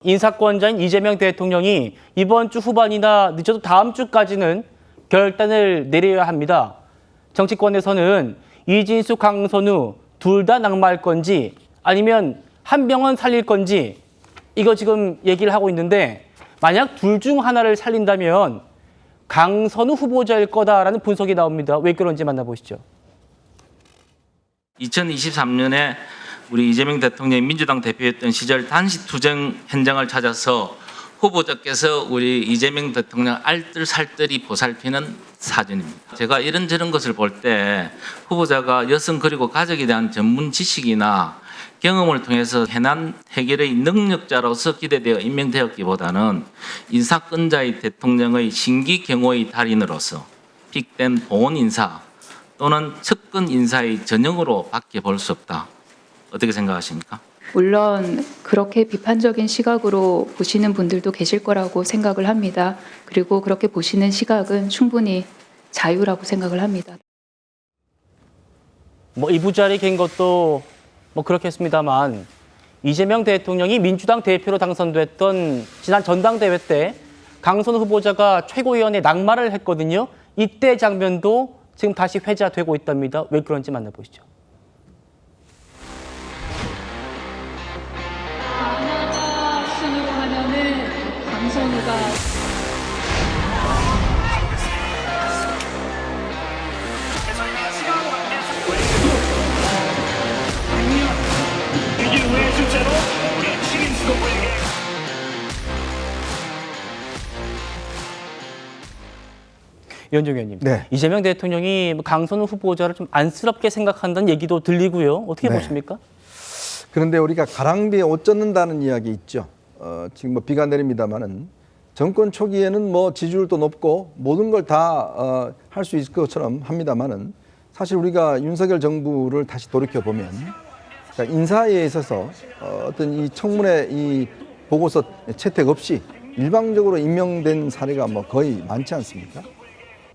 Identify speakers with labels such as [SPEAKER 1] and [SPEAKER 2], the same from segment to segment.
[SPEAKER 1] 인사권자인 이재명 대통령이 이번 주 후반이나 늦어도 다음 주까지는 결단을 내려야 합니다. 정치권에서는 이진수, 강선우 둘 다 낙마할 건지 아니면 한 명은 살릴 건지 이거 지금 얘기를 하고 있는데 만약 둘 중 하나를 살린다면 강선우 후보자일 거다라는 분석이 나옵니다. 왜 그런지 만나보시죠.
[SPEAKER 2] 2023년에 우리 이재명 대통령이 민주당 대표였던 시절 단식 투쟁 현장을 찾아서 후보자께서 우리 이재명 대통령 알뜰살뜰히 보살피는 사진입니다. 제가 이런저런 것을 볼 때 후보자가 여성 그리고 가족에 대한 전문 지식이나 경험을 통해서 해난 해결의 능력자로서 기대되어 임명되었기보다는 인사권자의 대통령의 신기 경호의 달인으로서 픽된 보온 인사 또는 측근 인사의 전형으로 밖에 볼 수 없다. 어떻게 생각하십니까?
[SPEAKER 3] 물론 그렇게 비판적인 시각으로 보시는 분들도 계실 거라고 생각을 합니다. 그리고 그렇게 보시는 시각은 충분히 자유라고 생각을 합니다.
[SPEAKER 1] 이부자리 갠 것도 그렇겠습니다만 이재명 대통령이 민주당 대표로 당선됐던 지난 전당대회 때 강선우 후보자가 최고위원회 낙마를 했거든요. 이때 장면도 지금 다시 회자되고 있답니다. 왜 그런지 만나보시죠.
[SPEAKER 3] 하나가 순으로 하면은 강선우가
[SPEAKER 1] 위원정 의원님,
[SPEAKER 4] 네.
[SPEAKER 1] 이재명 대통령이 강선우 후보자를 좀 안쓰럽게 생각한다는 얘기도 들리고요. 어떻게 보십니까?
[SPEAKER 4] 그런데 우리가 가랑비에 옷 젖는다는 이야기 있죠. 지금 비가 내립니다만은 정권 초기에는 지지율도 높고 모든 걸 다 할 수 있을 것처럼 합니다만은 사실 우리가 윤석열 정부를 다시 돌이켜 보면 인사에 있어서 어떤 이 청문회 이 보고서 채택 없이 일방적으로 임명된 사례가 거의 많지 않습니까?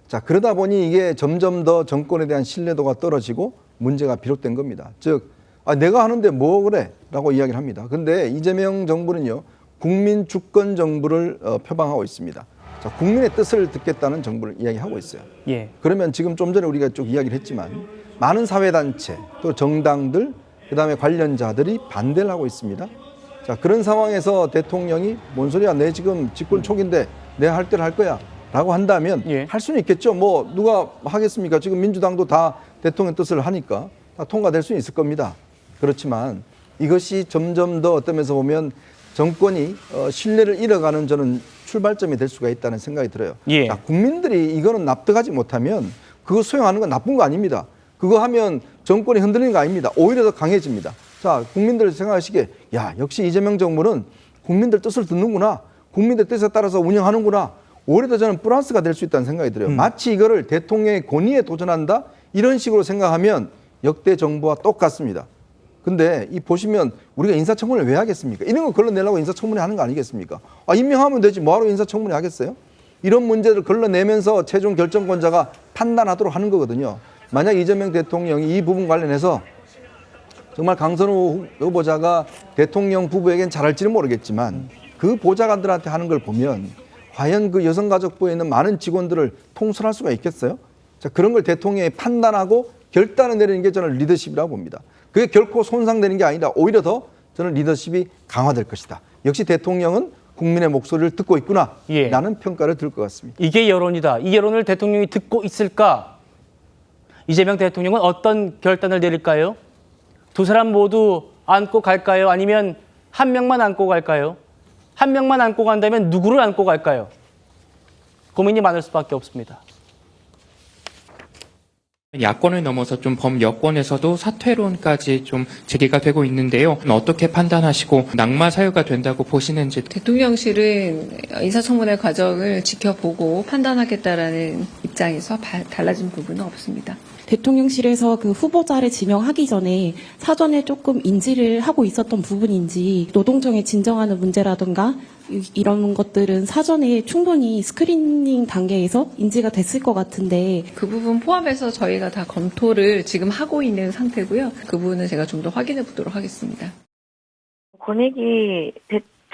[SPEAKER 4] 자, 그러다 보니 이게 점점 더 정권에 대한 신뢰도가 떨어지고 문제가 비롯된 겁니다. 즉, 내가 하는데 뭐 그래? 라고 이야기를 합니다. 근데 이재명 정부는요, 국민 주권 정부를 표방하고 있습니다. 자, 국민의 뜻을 듣겠다는 정부를 이야기하고 있어요.
[SPEAKER 1] 예.
[SPEAKER 4] 그러면 지금 좀 전에 우리가 쭉 이야기를 했지만 많은 사회단체, 또 정당들, 그다음에 관련자들이 반대를 하고 있습니다. 자, 그런 상황에서 대통령이 뭔 소리야? 내 지금 집권 초기인데 내가 할 대로 할 거야. 라고 한다면 할 수는 있겠죠. 누가 하겠습니까? 지금 민주당도 다 대통령 뜻을 하니까 다 통과될 수는 있을 겁니다. 그렇지만 이것이 점점 더 어떤 면에서 보면 정권이 신뢰를 잃어가는 저는 출발점이 될 수가 있다는 생각이 들어요.
[SPEAKER 1] 예.
[SPEAKER 4] 자, 국민들이 이거는 납득하지 못하면 그거 수용하는 건 나쁜 거 아닙니다. 그거 하면 정권이 흔들리는 거 아닙니다. 오히려 더 강해집니다. 자, 국민들 생각하시기에 역시 이재명 정부는 국민들 뜻을 듣는구나. 국민들 뜻에 따라서 운영하는구나. 오히려 더 저는 플러스가 될 수 있다는 생각이 들어요. 마치 이거를 대통령의 권위에 도전한다? 이런 식으로 생각하면 역대 정부와 똑같습니다. 근데 보시면 우리가 인사청문회 왜 하겠습니까? 이런 거 걸러내려고 인사청문회 하는 거 아니겠습니까? 임명하면 되지 뭐하러 인사청문회 하겠어요? 이런 문제를 걸러내면서 최종 결정권자가 판단하도록 하는 거거든요. 만약 이재명 대통령이 이 부분 관련해서 정말 강선우 후보자가 대통령 부부에겐 잘할지는 모르겠지만 그 보좌관들한테 하는 걸 보면 과연 그 여성가족부에 있는 많은 직원들을 통솔할 수가 있겠어요? 자, 그런 걸 대통령이 판단하고 결단을 내리는 게 저는 리더십이라고 봅니다. 그게 결코 손상되는 게 아니라 오히려 더 저는 리더십이 강화될 것이다. 역시 대통령은 국민의 목소리를 듣고 있구나 라는 평가를 들 것 같습니다.
[SPEAKER 1] 이게 여론이다. 이 여론을 대통령이 듣고 있을까? 이재명 대통령은 어떤 결단을 내릴까요? 두 사람 모두 안고 갈까요? 아니면 한 명만 안고 갈까요? 한 명만 안고 간다면 누구를 안고 갈까요? 고민이 많을 수밖에 없습니다.
[SPEAKER 5] 야권을 넘어서 좀 범여권에서도 사퇴론까지 좀 제기가 되고 있는데요. 어떻게 판단하시고 낙마 사유가 된다고 보시는지.
[SPEAKER 6] 대통령실은 인사청문회 과정을 지켜보고 판단하겠다라는 입장에서 달라진 부분은 없습니다.
[SPEAKER 7] 대통령실에서 그 후보자를 지명하기 전에 사전에 조금 인지를 하고 있었던 부분인지 노동청에 진정하는 문제라든가 이런 것들은 사전에 충분히 스크리닝 단계에서 인지가 됐을 것 같은데
[SPEAKER 6] 그 부분 포함해서 저희가 다 검토를 지금 하고 있는 상태고요. 그 부분은 제가 좀 더 확인해 보도록 하겠습니다.
[SPEAKER 8] 권익위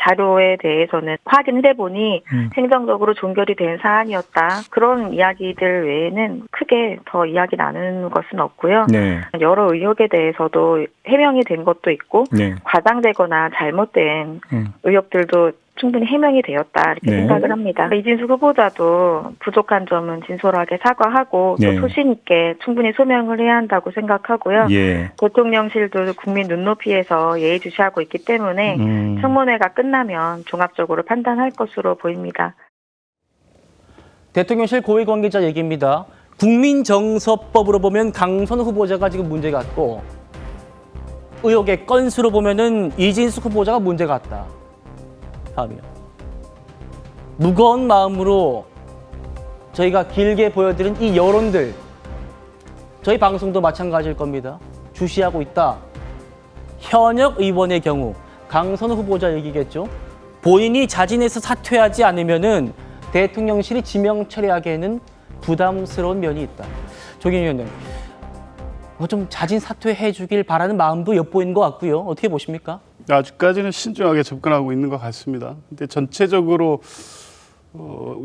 [SPEAKER 8] 자료에 대해서는 확인을 해보니 행정적으로 종결이 된 사안이었다. 그런 이야기들 외에는 크게 더 이야기 나누는 것은 없고요.
[SPEAKER 9] 네.
[SPEAKER 8] 여러 의혹에 대해서도 해명이 된 것도 있고
[SPEAKER 9] 네.
[SPEAKER 8] 과장되거나 잘못된 의혹들도 충분히 해명이 되었다 이렇게
[SPEAKER 9] 네.
[SPEAKER 8] 생각을 합니다. 이진숙 후보자도 부족한 점은 진솔하게 사과하고
[SPEAKER 9] 네.
[SPEAKER 8] 또 소신 있게 충분히 소명을 해야 한다고 생각하고요.
[SPEAKER 9] 예.
[SPEAKER 8] 대통령실도 국민 눈높이에서 예의주시하고 있기 때문에 청문회가 끝나면 종합적으로 판단할 것으로 보입니다.
[SPEAKER 1] 대통령실 고위 관계자 얘기입니다. 국민정서법으로 보면 강선우 후보자가 지금 문제 같고 의혹의 건수로 보면은 이진숙 후보자가 문제 같다. 하며 무거운 마음으로 저희가 길게 보여드린 이 여론들 저희 방송도 마찬가지일 겁니다. 주시하고 있다. 현역 의원의 경우 강선우 후보자 얘기겠죠. 본인이 자진해서 사퇴하지 않으면은 대통령실이 지명 처리하기에는 부담스러운 면이 있다. 조경희 위원님, 좀 자진 사퇴해 주길 바라는 마음도 엿보이는 것 같고요. 어떻게 보십니까?
[SPEAKER 10] 아직까지는 신중하게 접근하고 있는 것 같습니다. 근데 전체적으로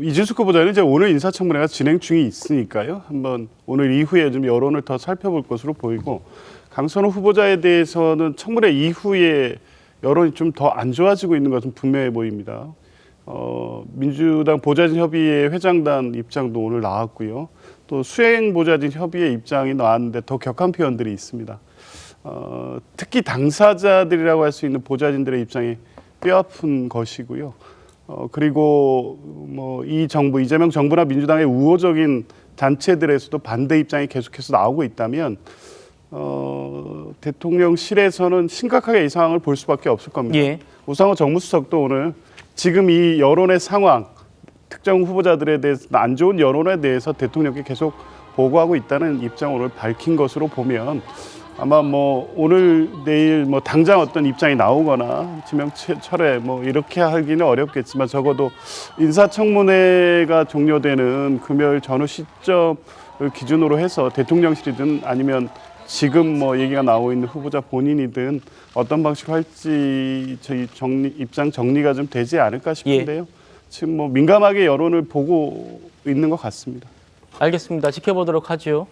[SPEAKER 10] 이진숙 후보자는 이제 오늘 인사청문회가 진행 중에 있으니까요. 한번 오늘 이후에 좀 여론을 더 살펴볼 것으로 보이고 강선우 후보자에 대해서는 청문회 이후에 여론이 좀 더 안 좋아지고 있는 것은 분명해 보입니다. 민주당 보좌진 협의회 회장단 입장도 오늘 나왔고요. 또 수행 보좌진 협의회 입장이 나왔는데 더 격한 표현들이 있습니다. 특히 당사자들이라고 할 수 있는 보좌진들의 입장이 뼈아픈 것이고요. 그리고 뭐 이 정부, 이재명 정부나 민주당의 우호적인 단체들에서도 반대 입장이 계속해서 나오고 있다면 대통령실에서는 심각하게 이 상황을 볼 수밖에 없을 겁니다.
[SPEAKER 1] 예.
[SPEAKER 10] 우상호 정무수석도 오늘 지금 이 여론의 상황, 특정 후보자들에 대해서 안 좋은 여론에 대해서 대통령께 계속 보고하고 있다는 입장을 오늘 밝힌 것으로 보면 아마 뭐 오늘 내일 뭐 당장 어떤 입장이 나오거나 지명 철회 뭐 이렇게 하기는 어렵겠지만 적어도 인사청문회가 종료되는 금요일 전후 시점을 기준으로 해서 대통령실이든 아니면 지금 뭐 얘기가 나오고 있는 후보자 본인이든 어떤 방식으로 할지 저희 입장 정리가 좀 되지 않을까 싶은데요. 지금 뭐 민감하게 여론을 보고 있는 것 같습니다.
[SPEAKER 1] 알겠습니다. 지켜보도록 하죠.